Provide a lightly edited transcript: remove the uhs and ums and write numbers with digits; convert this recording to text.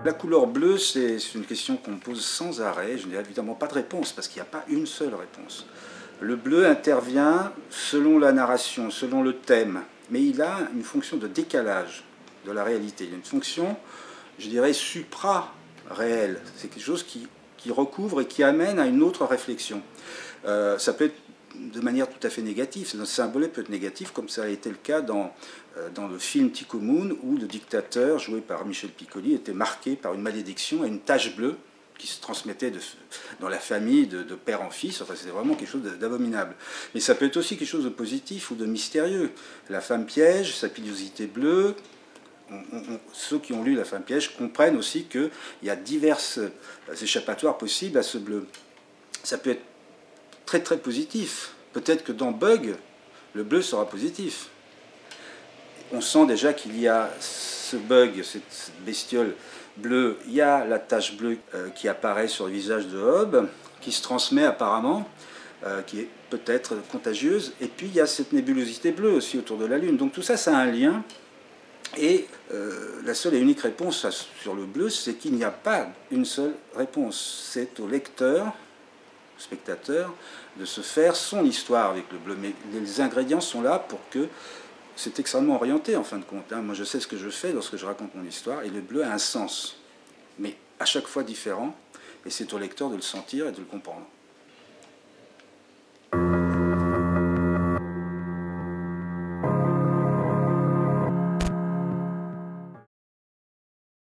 La couleur bleue, c'est une question qu'on me pose sans arrêt. Je n'ai évidemment pas de réponse, parce qu'il n'y a pas une seule réponse. Le bleu intervient selon la narration, selon le thème, mais il a une fonction de décalage de la réalité. Il a une fonction, je dirais, supra-réelle. C'est quelque chose qui recouvre et qui amène à une autre réflexion. Ça peut être de manière tout à fait négative. Ce symbole peut être négatif, comme ça a été le cas dans le film Tico Moon, où le dictateur, joué par Michel Piccoli, était marqué par une malédiction et une tache bleue qui se transmettait dans la famille de père en fils. Enfin, c'était vraiment quelque chose d'abominable. Mais ça peut être aussi quelque chose de positif ou de mystérieux. La femme piège, sa pilosité bleue. Ceux qui ont lu La femme piège comprennent aussi qu'il y a diverses échappatoires possibles à ce bleu. Ça peut être très très positif. Peut-être que dans Bug, le bleu sera positif. On sent déjà qu'il y a ce bug, cette bestiole bleue, il y a la tache bleue qui apparaît sur le visage de Hob, qui se transmet apparemment, qui est peut-être contagieuse, et puis il y a cette nébulosité bleue aussi autour de la Lune. Donc tout ça, ça a un lien, et la seule et unique réponse sur le bleu, c'est qu'il n'y a pas une seule réponse. C'est au lecteur, au spectateur, de se faire son histoire avec le bleu. Mais les ingrédients sont là pour que c'est extrêmement orienté en fin de compte. Moi je sais ce que je fais lorsque je raconte mon histoire, et le bleu a un sens, mais à chaque fois différent, et c'est au lecteur de le sentir et de le comprendre.